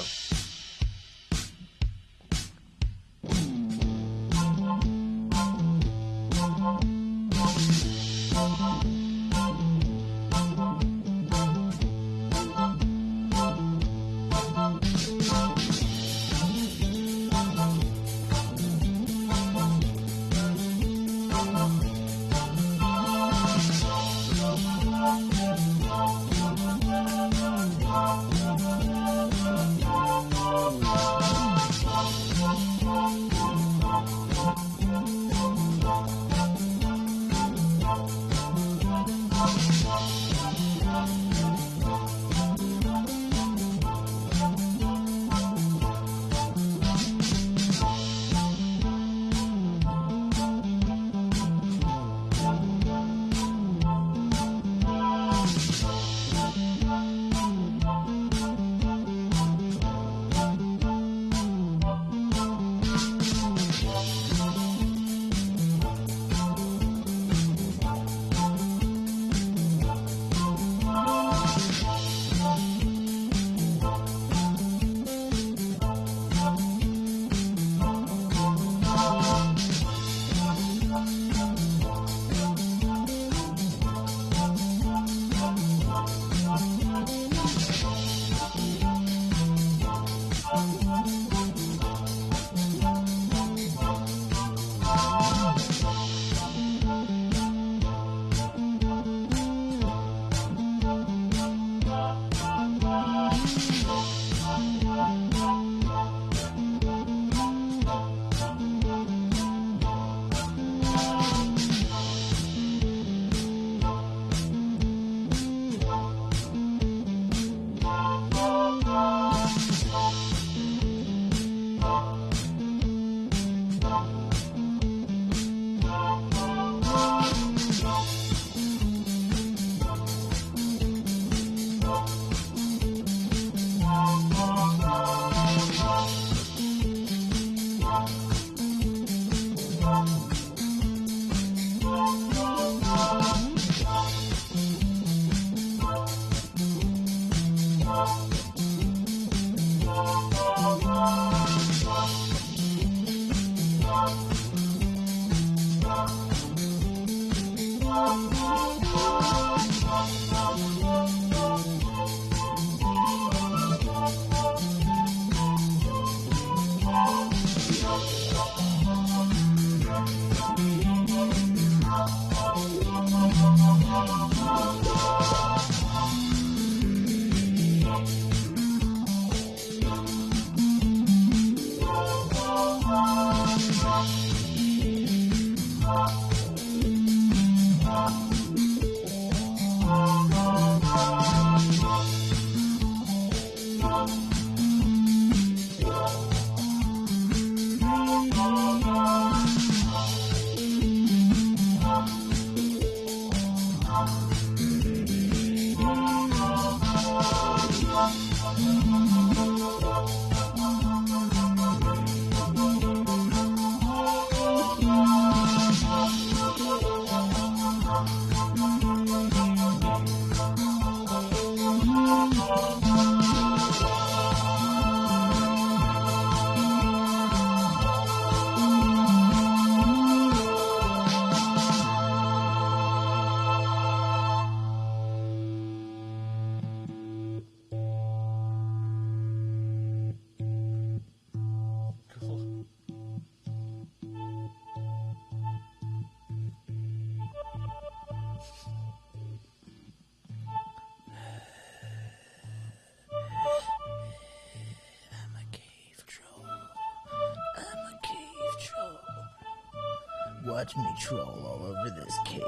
watch me troll all over this cave.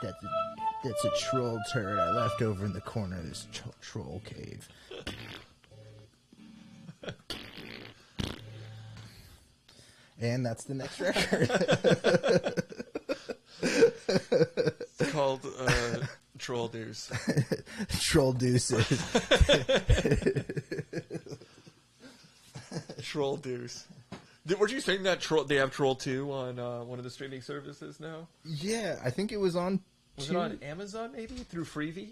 That's a troll turd I left over in the corner of this troll cave. And that's the next record. It's called Troll Deuce. Troll Deuces. Troll Deuce. Were you saying that they have Troll 2 on one of the streaming services now? Yeah, I think it was on... Was it on Amazon, maybe? Through Freevee?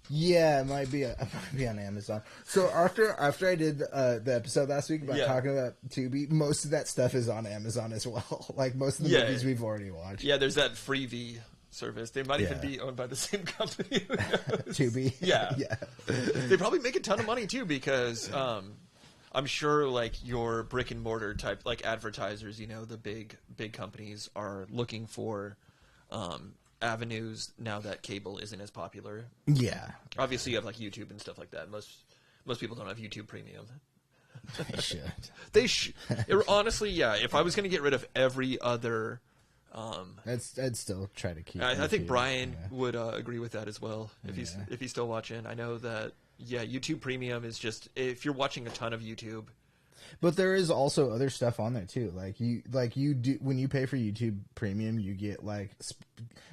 Yeah, it might be on Amazon. So after I did the episode last week about talking about Tubi, most of that stuff is on Amazon as well. Like most of the movies we've already watched. Yeah, there's that Freevee service. They might even be owned by the same company. Tubi. Yeah. They probably make a ton of money too because I'm sure like your brick and mortar type like advertisers, you know, the big companies are looking for avenues now that cable isn't as popular. Yeah. Obviously you have like YouTube and stuff like that. Most people don't have YouTube Premium. They should. Honestly, yeah. If I was going to get rid of every other, I'd still try to keep. I think Brian would agree with that as well. If he's still watching, I know that. Yeah, YouTube Premium is just if you're watching a ton of YouTube. But there is also other stuff on there too. Like you do when you pay for YouTube Premium, you get like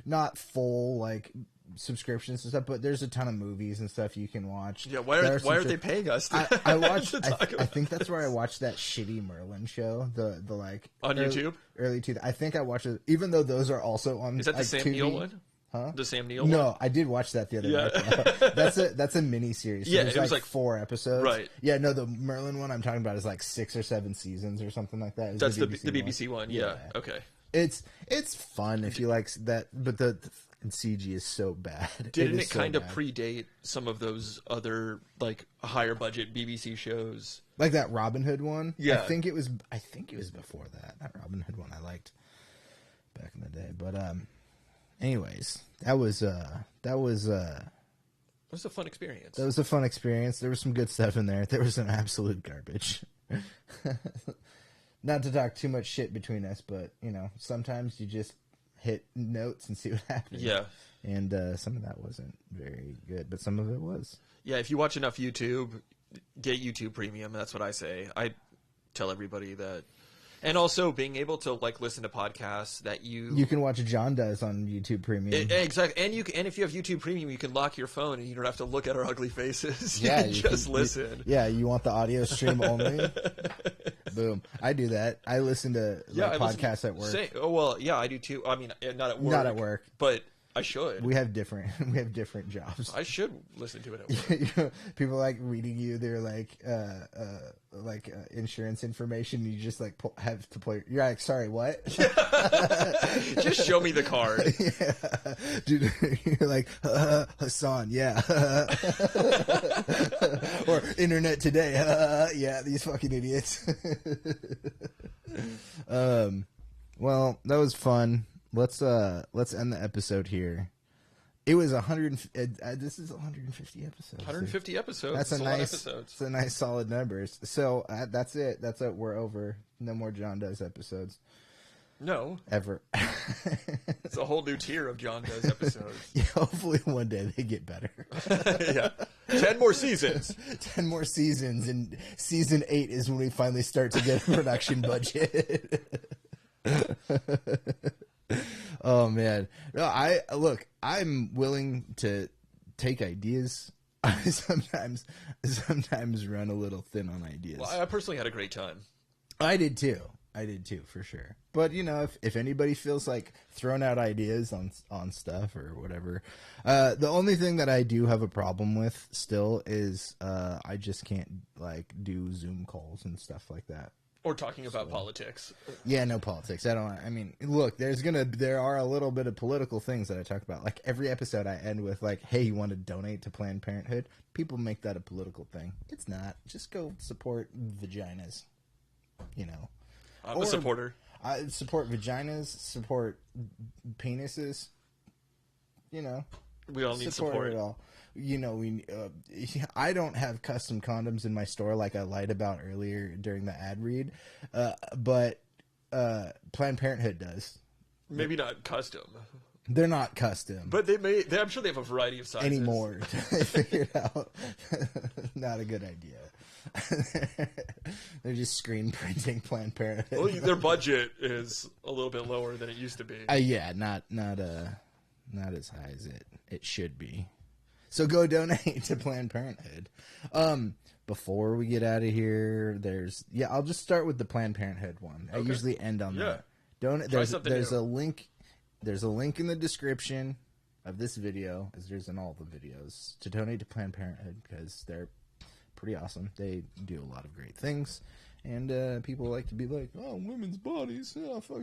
not full like subscriptions and stuff, but there's a ton of movies and stuff you can watch. Yeah, why are they paying us? I watched. I think that's where I watched that shitty Merlin show. The like on YouTube. Early 2000s. I think I watched it, even though those are also on. Is that the Sam Tubi. Neill one? Huh? The Sam Neill one? No, I did watch that the other night. That's a mini series. So it was like 4 episodes. Right. Yeah, no, the Merlin one I'm talking about is like 6 or 7 seasons or something like that. That's the BBC one. Yeah. Okay. It's fun if you like that, but the CG is so bad. Didn't it kind of predate some of those other like higher budget BBC shows? Like that Robin Hood one? Yeah. I think it was before that. That Robin Hood one I liked back in the day. But anyways, that was a fun experience. That was a fun experience. There was some good stuff in there. There was some absolute garbage. Not to talk too much shit between us, but you know, sometimes you just hit notes and see what happens. Yeah. And some of that wasn't very good, but some of it was. Yeah, if you watch enough YouTube, get YouTube Premium. That's what I say. I tell everybody that. And also being able to like listen to podcasts that you can watch Jon Does on YouTube Premium. Exactly, and if you have YouTube Premium, you can lock your phone and you don't have to look at our ugly faces. Yeah, you can just listen. You want the audio stream only? Boom! I do that. I listen to podcasts at work. I do too. I mean, not at work. Not at work, but I should. We have different jobs. I should listen to it at work. People like reading you their insurance information. You just like have to play. You're like, sorry, what? Just show me the card. Yeah. Dude, you're like Hassan, yeah. Or Internet Today, yeah. These fucking idiots. Well, that was fun. Let's end the episode here. It was 100. This is 150 episodes. 150 episodes. That's a nice solid numbers. So that's it. That's it. We're over. No more Jon Does episodes. No. Ever. It's a whole new tier of Jon Does episodes. Yeah, hopefully one day they get better. Yeah. 10 more seasons. 10 more seasons, and season 8 is when we finally start to get a production budget. Oh man, no, I'm willing to take ideas. I sometimes run a little thin on ideas. Well, I personally had a great time. I did too, for sure. But you know, if anybody feels like throwing out ideas on stuff or whatever, the only thing that I do have a problem with still is I just can't like do Zoom calls and stuff like that. Or talking about politics. Yeah, no politics. I mean, look, there are a little bit of political things that I talk about. Like every episode I end with like, hey, you want to donate to Planned Parenthood? People make that a political thing. It's not. Just go support vaginas. You know. I'm a supporter. I support vaginas, support penises. You know. We all need support. It all. You know, I don't have custom condoms in my store like I lied about earlier during the ad read, but Planned Parenthood does. Maybe not custom. They're not custom, but I'm sure they have a variety of sizes anymore. They figured out not a good idea. They're just screen printing Planned Parenthood. Well, their budget is a little bit lower than it used to be. Yeah, not as high as it should be. So go donate to Planned Parenthood. Before we get out of here, I'll just start with the Planned Parenthood one. I usually end on that. There's a link. There's a link in the description of this video, as there's in all the videos, to donate to Planned Parenthood because they're pretty awesome. They do a lot of great things, and people like to be like, "Oh, women's bodies, oh, fuck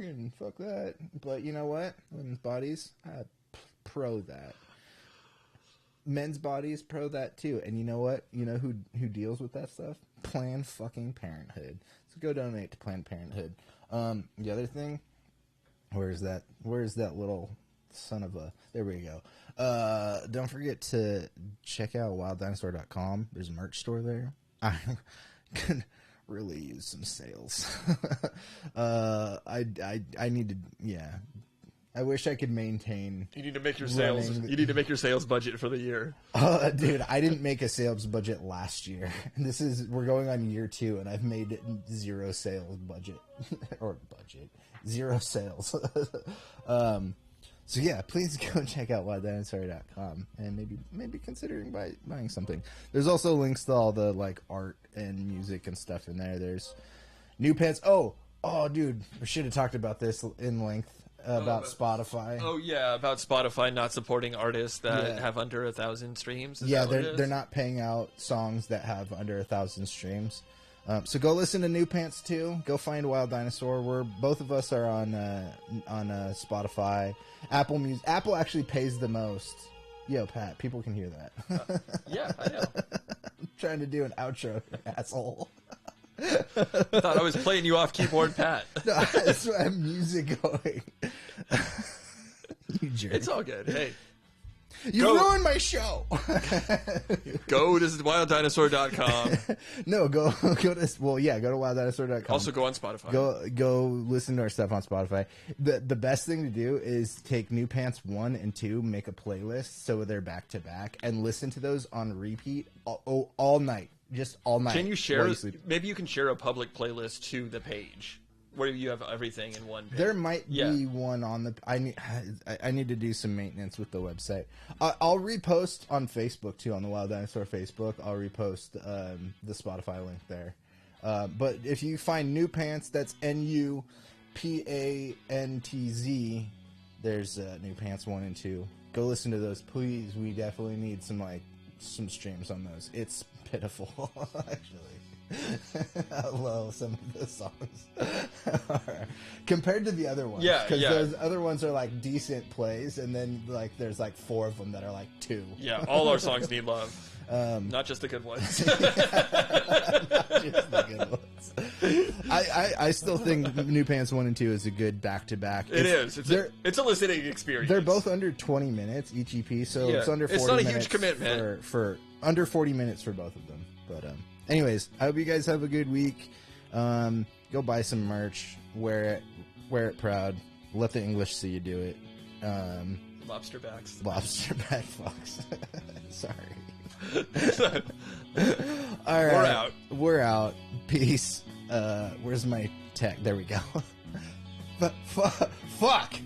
that." But you know what? Women's bodies, pro that. Men's bodies, pro that too. And you know what? You know who deals with that stuff? Planned fucking Parenthood. So go donate to Planned Parenthood. The other thing. Where's that little son of a... There we go. Don't forget to check out wilddinosaur.com. There's a merch store there. I could really use some sales. I need to... Yeah. I wish I could maintain... You need to make your sales... You need to make your sales budget for the year. Dude, I didn't make a sales budget last year. We're going on year 2, and I've made zero sales budget. Or budget. Zero sales. So yeah, please go check out wilddinosaur.com and maybe considering buying something. There's also links to all the like art and music and stuff in there. There's new pants. Oh, dude, we should have talked about this in length about Spotify. Oh yeah, about Spotify not supporting artists that have under 1,000 streams. Yeah, they're not paying out songs that have under 1,000 streams. So go listen to New Pants too. Go find Wild Dinosaur. Both of us are on Spotify, Apple Music. Apple actually pays the most. Yo, Pat, people can hear that. Yeah, I know. I'm trying to do an outro, asshole. I thought I was playing you off keyboard, Pat. No, that's why I have music going. You jerk. It's all good. Hey. You ruined my show. Go to wilddinosaur.com. No, go to wilddinosaur.com. Also go on Spotify. Go listen to our stuff on Spotify. The best thing to do is take New Pants 1 and 2, make a playlist so they're back to back, and listen to those on repeat all night. Just all night. Can you share? Maybe you can share a public playlist to the page where you have everything in one page. There might be one on the... I need to do some maintenance with the website. I'll repost on Facebook, too, on the Wild Dinosaur Facebook. I'll repost the Spotify link there. But if you find New Pants, that's NUPANTZ, there's New Pants 1 and 2. Go listen to those, please. We definitely need some streams on those. It's pitiful, actually. Hello, some of the songs compared to the other ones. Because those other ones are like decent plays, and then like there's like 4 of them that are like 2. Yeah, all our songs need love. Not just the good ones. Not just the good ones. I still think New Pants 1 and 2 is a good back-to-back. It is. It's a listening experience. They're both under 20 minutes each EP, so it's under 40 minutes. It's not a huge commitment. For under 40 minutes for both of them. But anyways, I hope you guys have a good week. Go buy some merch. Wear it proud. Let the English see you do it. Lobster backs. Lobster back fox. Sorry. All right. We're out. Peace. Where's my tech? There we go. Fuck.